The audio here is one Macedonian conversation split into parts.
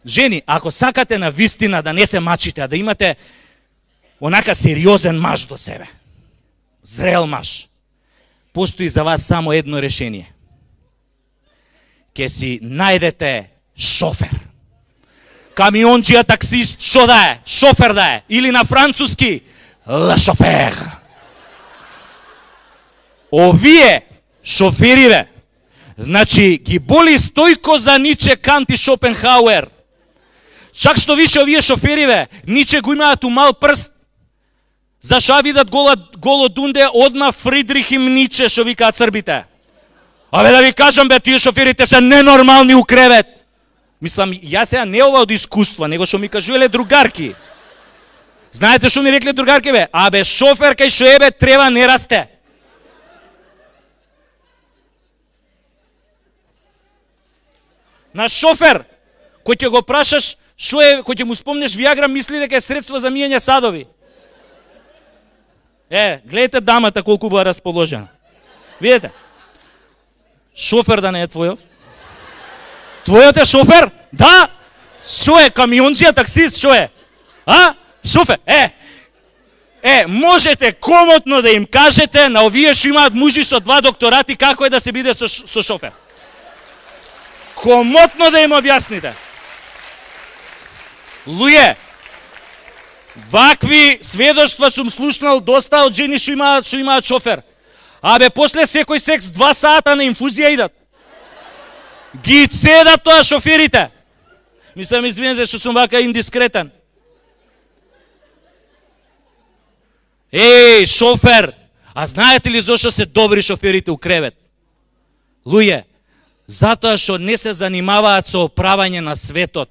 Жени, ако сакате на вистина да не се мачите, а да имате онака сериозен маж до себе, зрел маж, постои за вас само едно решение. Ке си најдете шофер. Камиончија, таксист, шо да е? Шофер да е. Или на француски, ла шофер. Овие шофериве, значи ги боли Стојко за Ниче, Кант и Шопенхауер. Чак што више овие шофериве, Ниче го имаат у мал прст. Зашо видат голо дунде, одма Фридрих им Ниче, шо викаат србите. Абе да ви кажам, бе, тие шоферите се ненормални у кревет. Мислам, јас сега не ова од искуство, него што ми кажувале другарки. Знаете што ми рекле другарки, бе? Абе, шофер кај шо е, бе, трева не расте. На шофер, кој ќе го прашаш, шо е, кој ќе му спомнеш Виагра, мисли дека е средство за мијање садови. Гледайте дамата колку била расположена. Видите? Шофер да не е твојов? Твојот е шофер? Да! Шо е, камиончија, таксист, шо е? Шофер, можете комотно да им кажете на овие што имаат мужи со 2 докторати како е да се биде со шофер. Комотно да им објасните. Луѓе, вакви сведоштва сум слушнал доста од жени што имаат шофер. Абе, после секој секс 2 сата на инфузија идат. Ги цедат тоа шоферите. Мислам, извинете што сум вака индискретен. Шофер! А знаете ли зошто се добри шоферите у кревет? Луѓе, затоа што не се занимаваат со оправање на светот.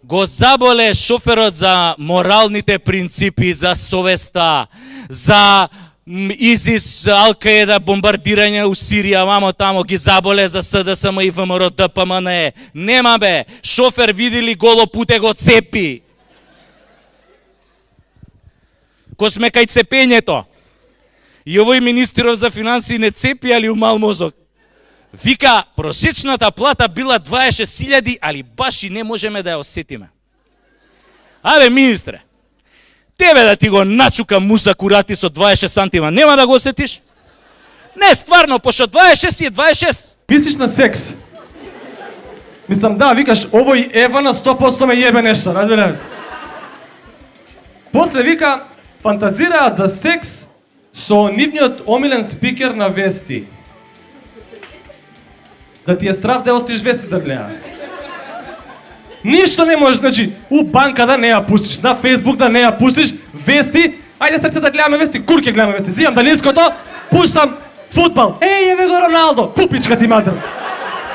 Го заболе шоферот за моралните принципи, за совеста, за ИЗИС, Ал-Каеда, бомбардирање у Сирија, мамо тамо, ги заболе за СДСМ и ВМРО, ДПМНЕ. Нема бе, шофер видели голо путе го цепи. Ко сме кај цепењето, и овој министров за финансии не цепи, али умал мозок. Вика, просечната плата била 26.000, али баш и не можеме да ја осетиме. Абе, министре, тебе да ти го начука Муса Курати со 26 сантима, нема да го осетиш? Не, стварно, пошто 26 е 26. Мислиш на секс? Мислам, да, викаш, овој Ева на 100% ме јебе нешто, разбираш? После вика, фантазираат за секс со нивниот омилен спикер на вести. Да ти е страв да остиш вести да гледа. Ништо не можеш, значи, у банка да не ја пустиш, на Фейсбук да не ја пустиш, вести, ајде стрце да гледаме вести, кур ќе гледаме вести, зимам далинското, пуштам фудбал, еве го Роналдо, пупичка ти матер.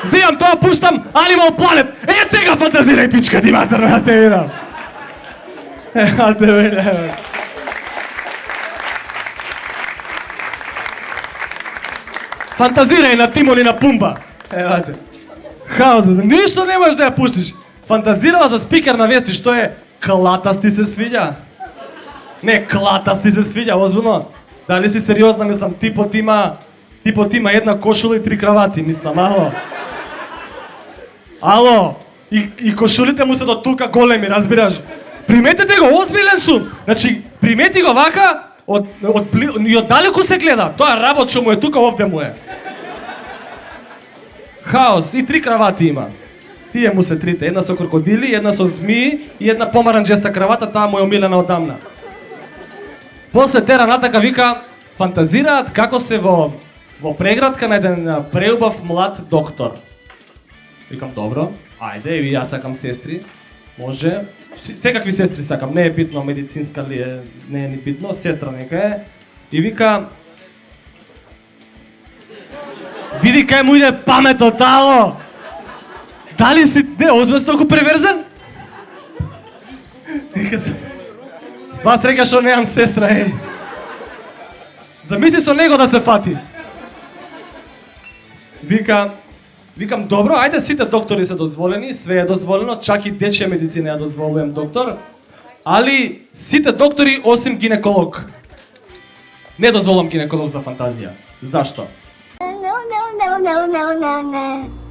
Зимам тоа, пуштам Animal Planet, сега фантазирај пичка ти матер, на те видам. А те видам. Фантазирај на Тимон и на Пумба. Евате. Хаос, ништо не можеш да ја пуштиш. Фантазирала за спикер на вести, што е клатасти се свиѓа. Не, клатасти се свиѓа, озбилно. Дали си сериозна, мислам, типот има една кошула и 3 кравати, мислам, Ало, и кошулите му се до тука големи, разбираш? Приметете го, озбилен сум. Значи, примети го вака, и од далеку се гледа. Тоа работ што му е тука, овде му е. Хаос, и 3 кравати има. Тие му се трите, една со крокодили, една со змии и една помаранџеста кравата, таа му е омилена одамна. После тера натака вика, фантазираат како се во преградка на еден преубав млад доктор. Викам, добро, ајде, и јас сакам сестри, може, секакви сестри сакам, не е битно медицинска ли е, не е ни битно, сестра нека е. И вика, види кај му иде паметот, ало! Дали си, не, озбилно толку преверзен? Вика се, сва среќа што немам сестра, еј. Замисли со него да се фати. Викам, добро, ајде сите доктори се дозволени, све е дозволено, чак и дечја медицина ја дозволувам доктор, али сите доктори осим гинеколог. Не дозволам гинеколог за фантазија. Зашто? No.